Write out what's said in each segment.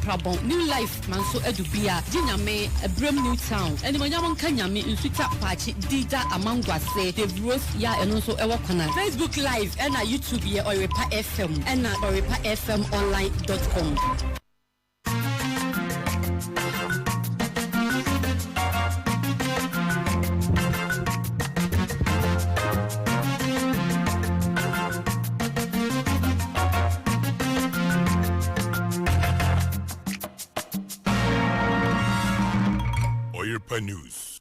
Krabon New Life Manso Edubia Jinyame Ebrem New Town and Manyamon Kanyami in Sweeta Pachi Dida Amangwase Dave Rose ya and also Ewakona Facebook Live and YouTube ya Oyerepa FM and orepafmonline.com. Oyerepa News.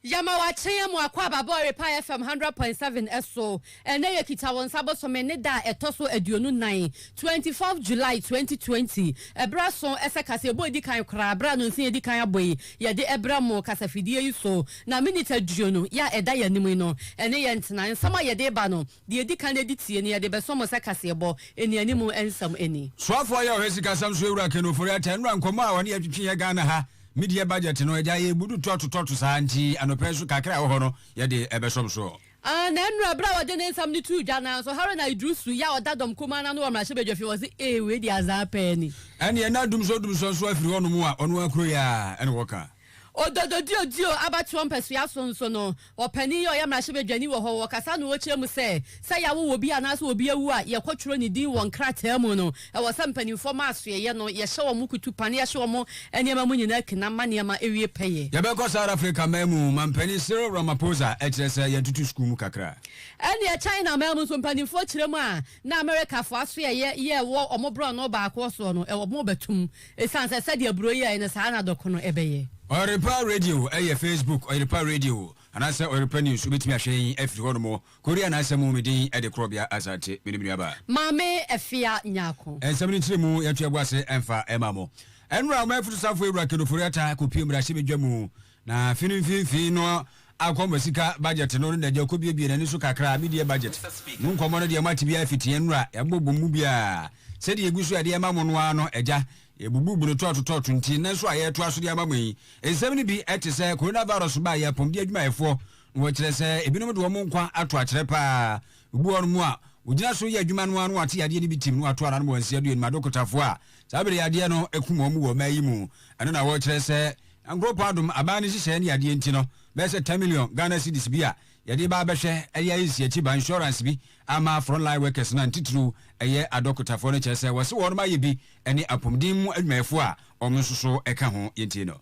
Yamawache mu akwa baba Oyerepa FM 100.7 eso ene yekita won sabo so mene da etoso aduonu 9 24th July 2020 ebra so esekase ebo edi kan kra abra no nsin edi kan aboyi ye de ebra mo kasafidie yi so na minute aduonu ya eda ya nimu no ene ye ntena nsama ye de ba no de edi kan edi tie ne ye de beso mo sekase ebo eni animu ensam eni soafo ya ohesika samso ewura kenofori atenra nkoma woni atwitwe ye Ghana ha media budget no eja ye budu totu santi anopesu kakra wo no ye de ebesom so na enra bra wode ne nsam ni tu jana so hare na idrusu ya odadom kuma na no wa mra shebedwafi wo se we di azape ni ene na dum so afiri hono mu a ono akuro ya ene woka Ododio abatu ompesua so no opani yo ya mrahye bedwani wo ho kasa no wo kyeremu se ya wo bi anaso obi awu a ye kwotworo ni din won krata mu no e wo sampani forma aso ye no ye hye wo mu kutu pane ye hye wo mu enema mu nyina kina manema ewie peye ye be ko South Africa mamu mampani Cyril Ramaphosa e kire se ye tutu school mu kakra ene China mamu so mpani fo kyeremu a na America fo aso ye wo omobro no ba akwo so no e wo mo betum e sanse se de aburo ye ne sa na dokono ebeye Oyerepa Radio Facebook Oyerepa Radio anasa Oyerepa News ubetimi ahwe afiri hono mo Korea na asemu medin e de krobia azate menimini aba Mame Efia Nyako ensamni tiremu yatu abwase emfa emamo enra ma futu safo ewura kedofori ata kopiem brahye bedwamu na finimfinfi no akombasika budget no na je kobiebie na niso kakra media budget nkomo no de mati bia fiti enra yabobom bia se de egusu ade emamo no ano eja ebububu tototo nti nanso aye to aso de amamyi ensem ni bi etese coronavirus ba ya pom de adwumayefo wo kire se ebinom de wo nkwa ato akire pa ubu onu mu a ugina so ye adwuma no anu ate ade ni bitim no ato ara no wansi adu ni madokotafo a sabere ade no ekuma mu wo mayi mu eno na wo kire se angro adum abani hihye ne ade nti no be se 10 million Ghana cedis bi a yade ba behwe eya isi achi ba insurance bi ama frontline workers na ntitru eye adokotafo no kire se wo se wo ma ye bi ene apomdim mu adwumayefo a omsuso eka ho yenti no.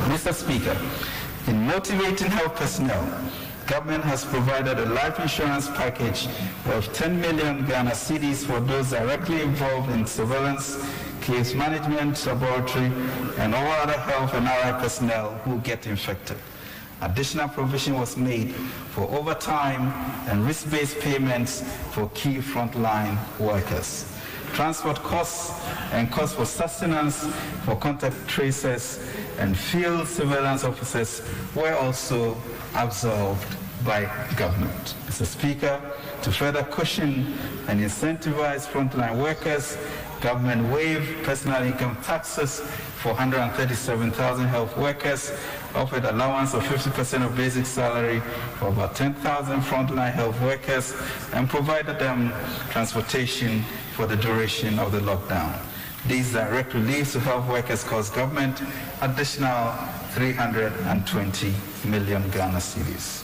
Mr. Speaker, in motivating health personnel, government has provided a life insurance package of 10 million Ghana cedis for those directly involved in surveillance, case management, laboratory, and all other health and RI personnel who get infected. Additional provision was made for overtime and risk-based payments for key frontline workers. Transport costs and costs for sustenance for contact tracers and field surveillance officers were also absorbed by government. Mr. Speaker, to further cushion and incentivize frontline workers, government waived personal income taxes for 137,000 health workers, offered allowance of 50% of basic salary for about 10,000 frontline health workers, and provided them transportation for the duration of the lockdown. These direct reliefs to health workers cost government additional 320 million Ghana cedis.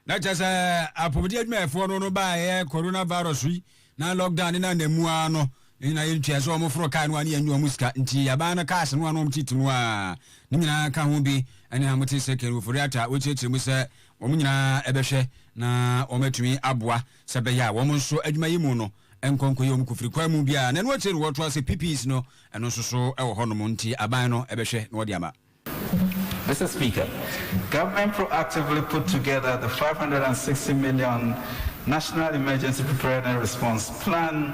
Na chasa apobodi adwumayefo no ba coronavirus wi na lockdown na nemu ano ina yentwa so omofro kan no ani anyu musika nti yaba na cash no ano mtitinu a nyina ka ho bi ani amote sekere ofori ata wochechire mu se omunyina ebehwe na omatumi aboa sebe ya wo nso adwumayi mu no enkonko yom kufiri kwa mu bia na no achire woto ase PPs no eno so ewo hono mu nti aban no ebehwe na wodi ama. Mr. Speaker, government proactively put together the 560 million National Emergency Preparedness Response Plan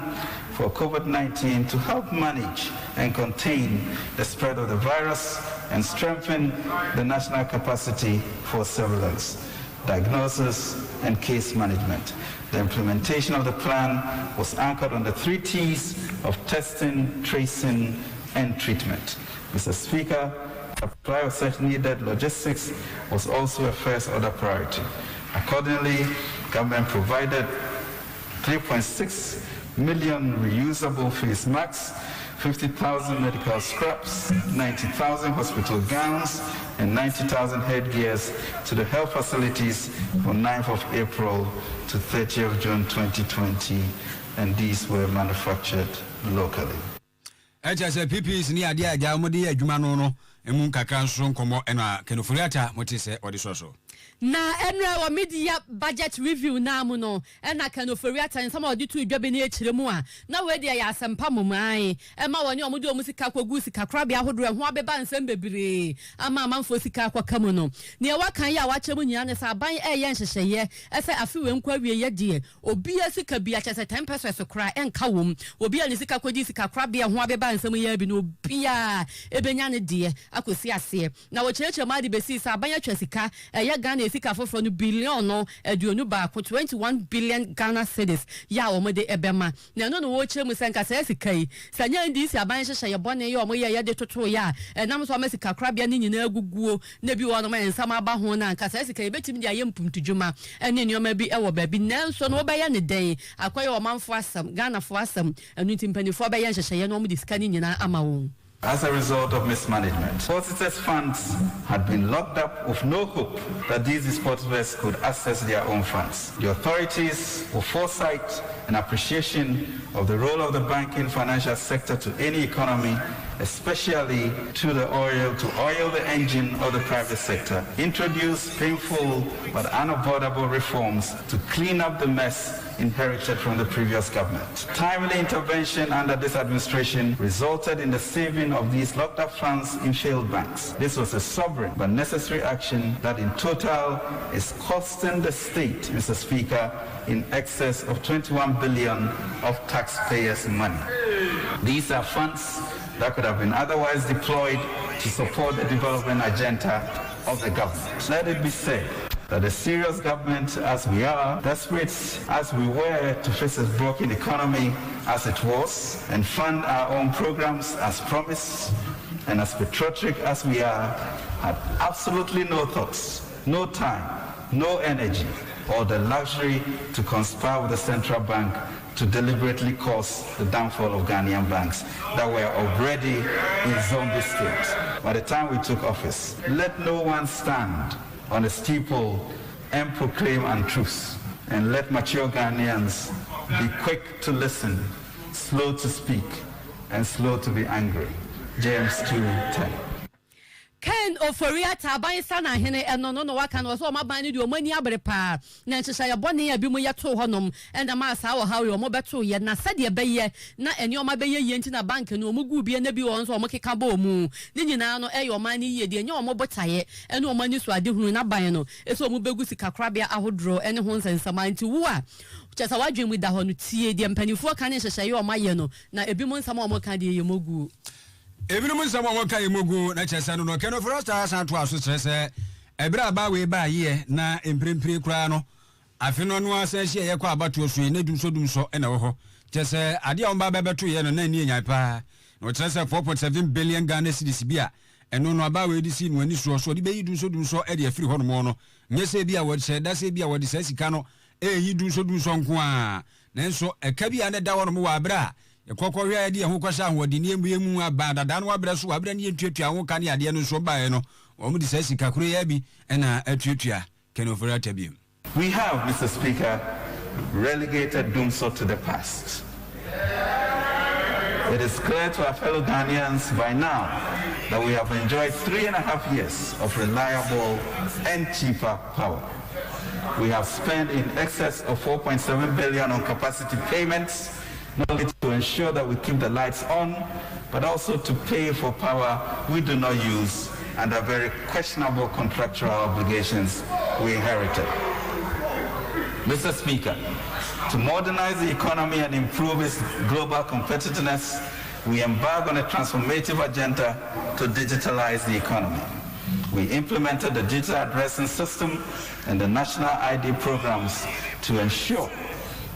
for COVID-19 to help manage and contain the spread of the virus and strengthen the national capacity for surveillance, diagnosis, and case management. The implementation of the plan was anchored on the 3 T's of testing, tracing, and treatment. Mr. Speaker, supply of such needed logistics was also a first order priority. Accordingly, government provided 3.6 million reusable face masks, 50,000 medical scraps, 90,000 hospital gowns, and 90,000 headgears to the health facilities from 9th of April to 30th of June 2020, and these were manufactured locally. HSA PPs ni adia aja modi adwuma no emu kakra nso nkomo ena kenofuriata motise odisoso na enra wa media budget review na mu no ena kanoforiata nsama odi tu dwabe ne ekiremu a na we de ya asempa momai e ma woni omudi omusika kwagu sika krabia hodoro ho abeba nsem bebre ama amanfo sika kwaka mu no ne wakan ya wachemu nyina ne sa ban eye nhyehyeye ese afiwe nkwa wie ye de obi asika bia chese 10 pesos kra enka wom obi ani sika kwaji sika krabia ho abeba nsem ye bi no obi a ebenya ne de akosi ase na wo chereche ma de besi sa ban atwa sika eye Ghana sika foforo no billion no aduonu ba ko 21 billion Ghana cedis ya wo de ebema na no wo cheremu senka sa sika yi sanya ndi si aban hyehye ye bone ye omo ye de toto ya nam so amasika krabia ne nyina aguguo na bi wo no ma ensam aba ho na nka sa sika ye betimi de aye mpumtudwuma ene nioma bi ewo ba bi nanso no obeya ne den akoye o manfo asam Ghana fo asam anu timpanifo obeya hyehye ye no omo de sika ni nyina ama wo. As a result of mismanagement, depositors' funds had been locked up with no hope that these depositors could access their own funds. The authorities, with foresight and appreciation of the role of the banking financial sector to any economy, especially to oil the engine of the private sector, introduced painful but unavoidable reforms to clean up the mess inherited from the previous government. Timely intervention under this administration resulted in the saving of these locked up funds in failed banks. This was a sovereign but necessary action that in total is costing the state, Mr. Speaker, in excess of 21 billion of taxpayers' money. These are funds that could have been otherwise deployed to support the development agenda of the government. Let it be said that a serious government as we are, desperate as we were to face a broken economy as it was, and fund our own programs as promised, and as patriotic as we are, had absolutely no thoughts, no time, no energy, or the luxury to conspire with the central bank to deliberately cause the downfall of Ghanaian banks that were already in zombie state. By the time we took office, let no one stand on a steeple and proclaim untruths, and let mature Ghanaians be quick to listen, slow to speak, and slow to be angry. James 2:10. Ken oforiata ban sana hene eno no waka no so maban ni de omani abere pa na nhyehyɛ ye bɔne ya bi mu yeto honom enda ma sa wo hawe omo beto ye na sade beye na eni oma beye ye nti na bank no omugu bie na bi won so omo keka ba omu ni nyina no eye omani ye de enye omo botaye ene omani so ade hunu na ban no eso omu begu sika krabia ahodro ene ho nsensama nti wo a chesa wadwen mu da ho no tie de mpanifo ka ne nhyehyɛ ye omaye no na ebi mu nsama omo ka de ye mogu Ebinum nsama wonka yemogu na chesa no keno frosta san to aso chese ebra ba we ba ye na emprempre kura no afi no no asan hie ye kwa abato so na dumso na wo ho chese ade on ba bebeto ye no na ni enyan pa no chese 4.7 billion Ghana cedis bia eno no aba we di si no ani so de be yi dumso e de afiri ho no no nyese bia wo che da se bia wo de sasika no e yi dumso nko a nanso eka bia na da wo no mo wa abra Ekoko hwe ade ho kwasha ahodi ne emu abada da no abra so abra ne ntuatua ho kan ade no so bae no omu di sasika kuro ya bi na atuatua kenofora tabiem. We have, Mr. Speaker, relegated Dumso to the past. It is clear to our fellow Ghanaians by now that we have enjoyed 3.5 years of reliable and cheaper power. We have spent in excess of 4.7 billion on capacity payments, not only to ensure that we keep the lights on, but also to pay for power we do not use under very questionable contractual obligations we inherited. Mr. Speaker, to modernize the economy and improve its global competitiveness, we embark on a transformative agenda to digitalize the economy. We implemented the digital addressing system and the national ID programs to ensure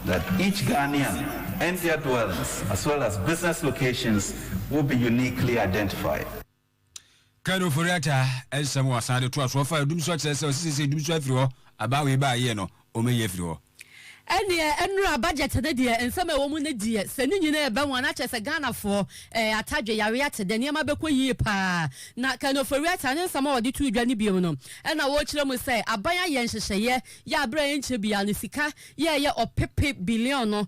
that each Ghanaian and their dwellings, as well as business locations, will be uniquely identified. Kano Furiata, as some was added to us, for Dumso says, so this is Dumso after all, about we buy, you know, Ome Yefro. enra budget na de ensem ewo na die se ni nyina ebe won na chese Ghana for atadwe yare ate de niam abekọ yie pa na kanofori ata ne nsama odi tu dwa ni biom no na wo kire mu se aban aye nhyehyeye ya abra enche bia ne sika ye opepe billion no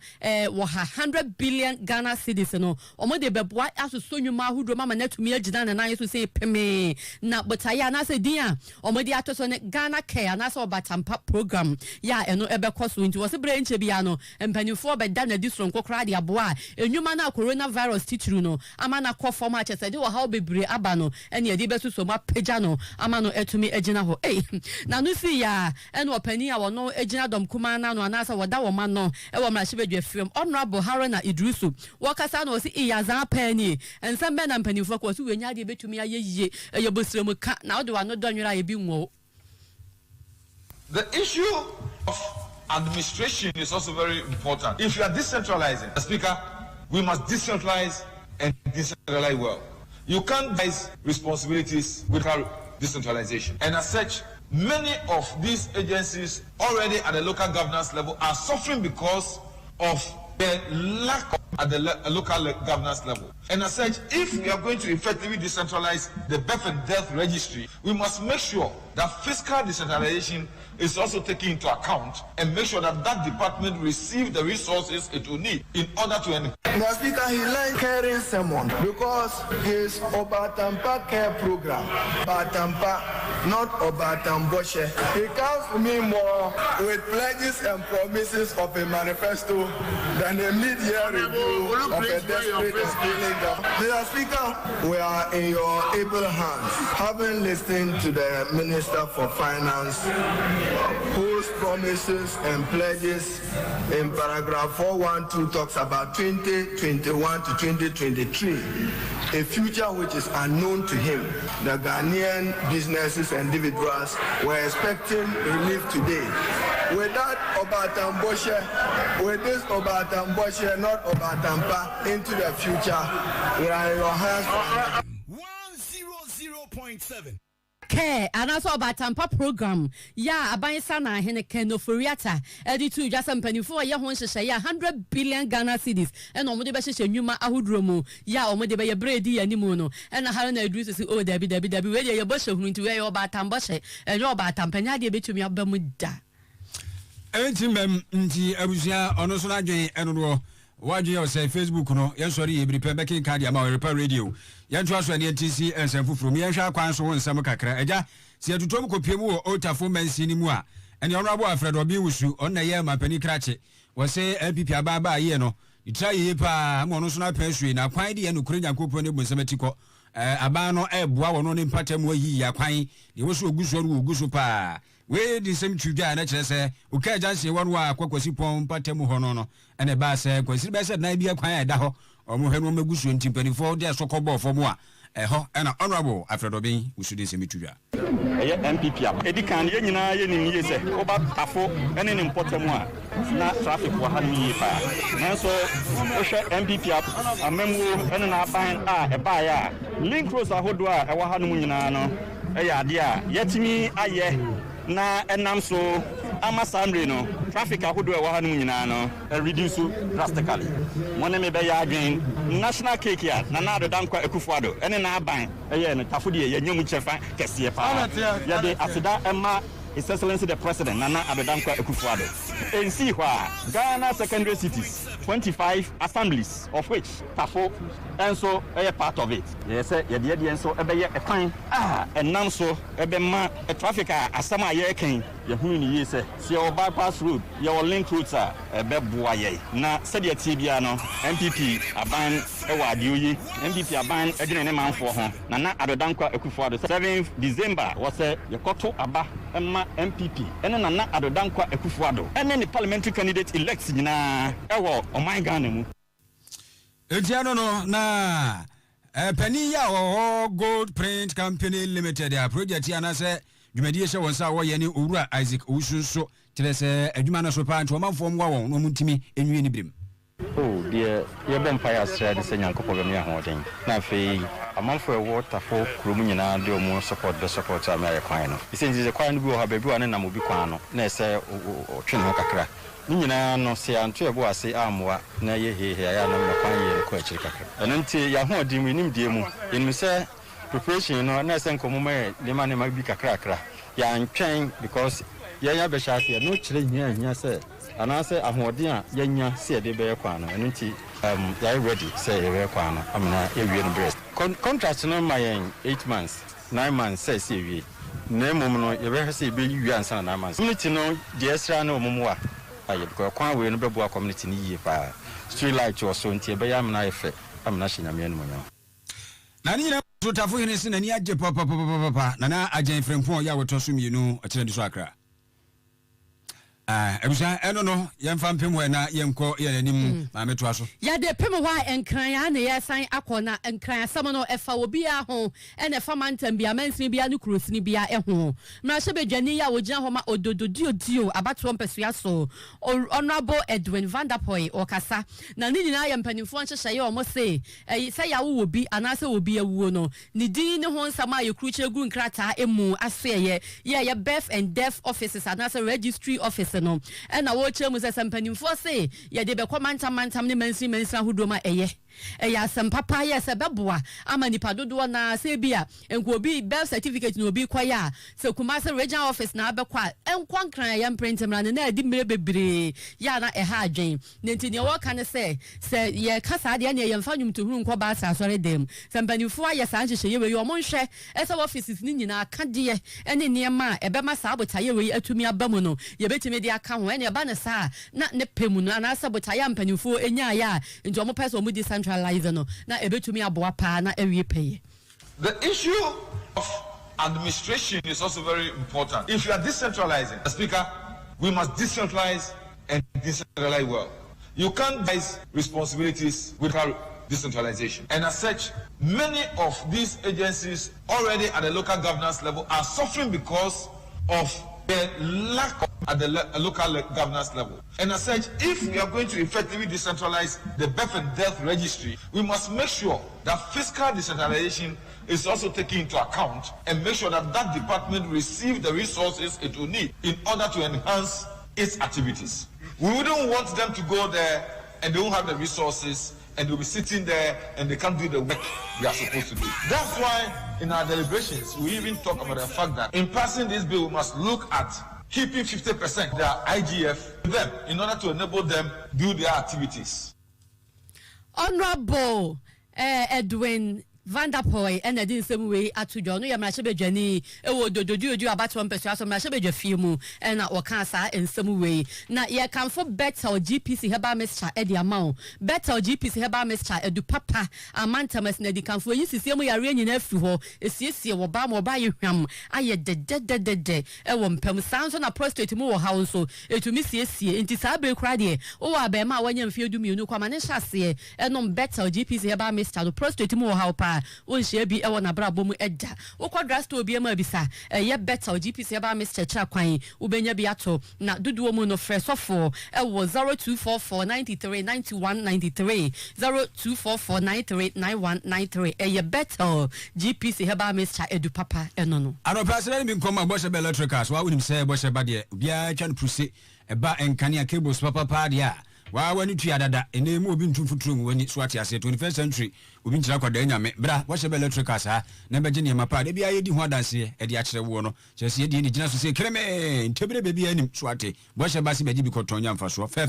wo 100 billion Ghana cedis no omo de beboa asoso nwuma ahudro mama na tumi agina na nan so se peme na botaya na se dia omo de atoso ne Ghana care na so batampa program ya eno ebekọ so nti wo se bra enche bia no empanifo be da na disron kokra de aboa enwuma na coronavirus titru no ama na kọ form a chese de wo how bebre aba no ene edi besuso ma peja no ama no etumi agina ho na no si ya ene opani a wo no agina dom kuma na no anasa wo da wo ma no e wo mra shebedwe film honorable Haruna Idrisu wo kasa no si iyaza pani ensem be na mpanifo ko so wenya de betumi ayeye ye bosrem ka na wo de wa no donwira ye bi nwo. The issue of administration is also very important. If you are decentralizing, Speaker, we must decentralize and decentralize well. You can't devise responsibilities without decentralization. And as such, many of these agencies already at the local governance level are suffering because of the lack at the local governance level. And as such, if we are going to effectively decentralize the birth and death registry, we must make sure that fiscal decentralization is also taken into account and make sure that that department receives the resources it will need in order to. The Speaker, he likes caring someone because his Obatampa care program, Batampa, not Obatamboshe. He comes to me more with pledges and promises of a manifesto than a mid-year review of a desperate and stealing government. Mr. Speaker, we are in your able hands. Having listened to the Minister for Finance, whose promises and pledges in paragraph 412 talks about 2021 to 2023, a future which is unknown to him. The Ghanaian businesses and individuals were expecting relief today. With that Obatamboshe, with this Obatamboshe, not Obatampa, into the future, we are in your hands. 100.7. Care and also about Tampa program. Ya abayisa na hene kenoforiata. Editu just mpanifo ya hon hye ya 100 billion Ghana cedis. And omode be hye nwuma ahudromu. Ya omode be ye bredi animu no. And Haruna Idrisu si oh debi we ye bo hye hunu nti we yo ba Tampa hye. And yo ba Tampa nya de betumi abamu da. Enti mem nti abusia ono so na dwen eno do. Waju ya say Facebook no ye sori ye bripe be kin card ya ma Oyerepa radio ye nto aso ne TC ensem fufuru ye hwa kwan so wonsam kakra eja se atutom kopiemu wo otafo mansi ni mu a ene honorable Alfred Obi wusu on na ye mapani krache wo se MPP ababa ye no itra ye pa mo no so na pensu na kwan de ye no kure nyankopon ne bonsam atiko aba no eboa wo no ne mpatam ayi ya kwan de wo so oguso pa we di sem tudwa na kire se o ka janse wonu a kwakwasi pon patem ho no ene ba se kwasi be se na bia kwan ya da ho o mo henu magusu ntimpanifo de sokobo fo mo a ho ena honorable Alfred Obi usudi sem tudwa eye MPP a edikan ye nyina ye ni ye se oba tafo ene ne mpotem a na traffic wa ha ni pa nanso o hwe MPP a amemwo ene na aban a e ba ya link roads ahodo a e wa ha no nyina no eye ade a yetimi aye na enam so amasamre no traffic ahodo e wa ha no nyina no reduce drastically wona me be ya adwen national cake ya na adodankwa ekufuado ene na aban eye no tafodi ye nyam chefa kese pa ya de asida emma His Excellency the President Nana Adodankwa Ekufuado. NC Ghana secondary cities, 25 assemblies, of which Tafo and so a part of it. Yes, and so a fine and now so a traffic asama ye king. Yahuni yes, see your bypass route, your link routes are a bebuaye. Na said your Tibiano, MPP, a ban a wadi, MPP a ban a man for home. Nana Adodankwa Ekufuado. 7th December was a Yokoto Aba. MPP and then Nana Adodankwa Ekufuado and then the parliamentary candidate elects na ewo o my Ghana mu etiano no na penny ya Gold Print Company Limited ya project ya na se dwumadi hye won sa wo ye ni owura Isaac Osunso kire se adwuma na so pa nto manfo mwa won no muntimi enwie ni brim. Oh dear, ye vampire said the same couple of years holding. Na fe amanfo water for krum nyina de omo support the support am ya kwan no. Isenji ze kwan bi o ha bebi wan na mo bi kwan no. Na se o twene ho kakra. ni nyina no se anto ebo ase amwa na ye he ya na me kwan ye ko akiri kakra eno nti ya ho di mu nim die mu enu se preparation no na se nkomo me de ma bi kakra kakra ya ntwen because ya be sha se no kire nya se anase ahoden a yanya se de be kwan no eno nti ya ready say ye kwan no amna ye wie no breast contract no my 8 months 9 months say see wie na mum no ye be say be wi ansa na 9 months community no de extra na mum wa aye because kwan we no be bo community ni yie pa street light or so nti be ya amna ye fe amna hyenyame no monyo na ni na so tafo hene se na ni agye papa na agyen frempon ya woto so mienu akire di so akra ebusa eno no yemfa mpem we na yemko ye nanim ma meto so ya de pem ho enkran ya na ye san akona enkran asam no efa obi a ho ene fa mantam bia mansin bia no krosini bia eho mra hye bedwani ya wogina ho ma odododio abato mpesua so honorable Edwin Vanderpoy okasa na ni nyina ya mpanimfo nhyehye ye omo se se ya wo obi anase obi awuo no ni din ne ho nsama ye kruche gu nkrata emu aseye ye birth and death offices anase registry office no na wo chemu se sampanimfo se ye de be komantam ne mansin hudoma ya sempapa ya se beboa ama nipa dodo na se bia enko obi birth certificate no obi kwaya se kuma se regional office na abekwa enkwankran ya print mra na adi mre bebre ya na ha adwen nenti ne wo kan se ye kasa de na ye mfa nwumto huru nkwa ba sa sore dem sampanimfo ya san hyehye ye we omo nhwe ese offices ni nyina akade ene niema ebema sa abotaye we atumi abamu no ye betimi de aka ho ene ba ne sa na ne pemu no na sa abotaye ampanimfo enya ya nti omo pese omo decentralize no na ebetumi aboa pa na ewie peye. The issue of administration is also very important. If you are decentralizing, Speaker, we must decentralize and decentralize well. You can't devise responsibilities without decentralization. And as such, many of these agencies already at the local governance level are suffering because of the lack of at the local governance level. And as such, if we are going to effectively decentralize the birth and death registry, we must make sure that fiscal decentralization is also taken into account and make sure that that department receives the resources it will need in order to enhance its activities. We wouldn't want them to go there and they won't have the resources and they'll be sitting there and they can't do the work they are supposed to do. That's why in our deliberations, we even talk about the fact that in passing this bill, we must look at keeping 50% their IGF to them in order to enable them do their activities. Honorable Edwin Vanderpoy and I didn't some way at to John Yamashebe Jenny, do about 1% of Mashebe film and Wakasa in some way. Now, ye come for better GPC Heba Mr. Eddie Amount, better GPC Heba Mr. Edu Papa, a mantamas Neddy come for you see me a rain in every is yes, you will bomb or buy you him. I had dead, a woman sounds on a prostrate more house so to miss yes, into Sabre Crady, or I bear my 1 year field do me no common chassis, and on better GPC Heba Mr. the prostrate more how won she be e wona brabo mu edda wo kwadras to obi ma bisa ye better GPC ba Mr. Chakwan ubenya bi ato na duduo mu no fresh ofo e wo 0244939193 0244939193 ye better GPC heba Mr. Edu Papa eno no ano president bi nkoma bo she be electricals wa wonim say bo she ba de bia twa no puse e ba enkania cables papa dia wa wani tu adada enemu obi ntumfuturu mu wani so ate ase 21st century obi ntira kwada nyame bra wo shebe electricals ha na beje ne mapa de bia yedi ho adanse e de akere wo no chese yedi ni gina so se kreme ntebere bebi anim so ate bo shebe ase beji bi kotonya mfa so fe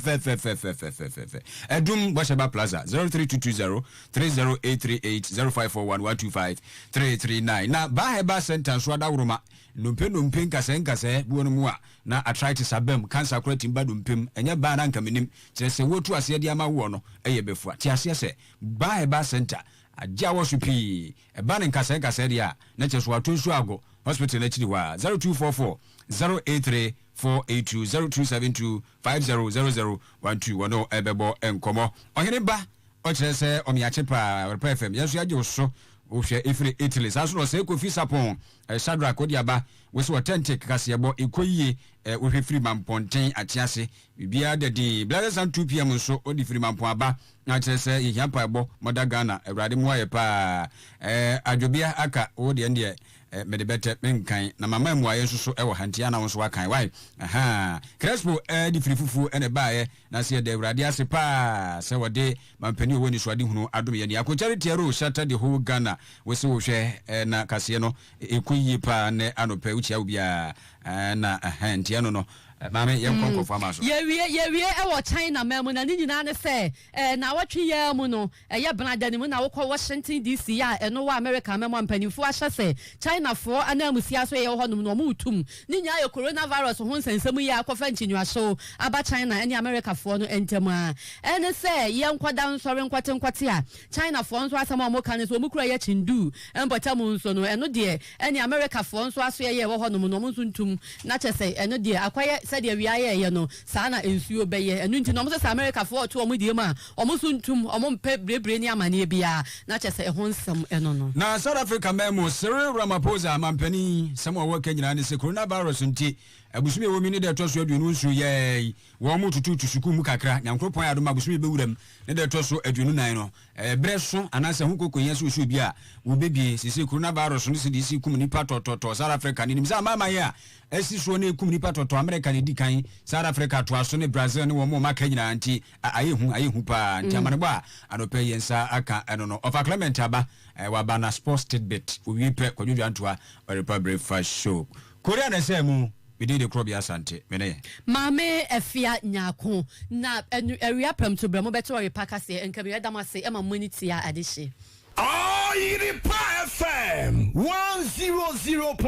edum bo shebe plaza 03220 30838 0541125339 na ba heba center so adawroma nompe nkase buono mu a na arthritis abem cancer creating badumpem enye ba na nkamenim chese wotu ase de ama wo no eye befua ti ase se ba heba center aja wo supi e ba ne nkase de a na cheso wato nsu ago hospital na chiri wa 0244 083 482 0272 500012 wono ebebo enkomo ohene ba o chese omiache pa Oyerepa FM yeso yaje oso ohwe efre Italy saso no se ko fi sapon Shadrack Odiaba we so authentic kaseyebo ekoyie ohwe free mamponten atiase bibia de blaze and 2 pm so odi free mampon aba na chese yehia pa ebo modagana awrade mu aye pa adwobia aka o de me de better menkan na mama mu aye so e wo hantia na wo so wakan why aha Crespo di frifufu ene baaye na se de awurade ase pa se wode mampani wo ni so ade hunu adom ye ni akochari tiaro shatter the whole Ghana we se wo hwe na kase no ekuyi pa ne anopa uchi awbia na hantia no mama yem konko fama so ye wie e wo China memu na ni nyina ne se na watwe ya mu no ye benada ni mu na wo Washington DC ya eno wa America memu ampanifo ahye se China fo anamusia so ye ho no no mutum ni nya ye coronavirus ho nsensem ya akofa nchinwa so aba China ene America fo no entem a ene se ye nkwada nsore nkwate a China fo nso asama mo kan so omukura ye chindu embota mu nso no eno de ene America fo nso aso ye ho no no nso ntum na chese eno de akwaye said we are ye no sana ensuo beye enu nti no mo se America for to omo die ma omo so ntum omo mpe brebre ni amane bia na chese ho nsem eno no na South Africa memo Cyril Ramaphosa mampani samo wo kanyina ne se coronavirus nti abusumi wo mi ne de toso aduonu nsu ye wo mo tutu suku mu kakra nyankropon adoma abusumi bewuram ne de toso aduonu nan no breso anase hu kokonya so so bia wo bebie sisi coronavirus no se di si kum ni patototo South Africa ni nimsa mama ya esi so ne kum ni patoto America ne di kan South Africa to aso ne Brazil ne wo mo maka nyina nti ayehu pa nti amane ba anope yensa aka eno no of Clement aba wa bana sports tidbit we pe kwadwo antoa Oyerepa breakfast show Korea na se mu bidi de krobia asante mene mame efia nyako na area pam to bremo beto Oyerepa Kase enka be damase ema monity ya adehye Oyerepa FM 100.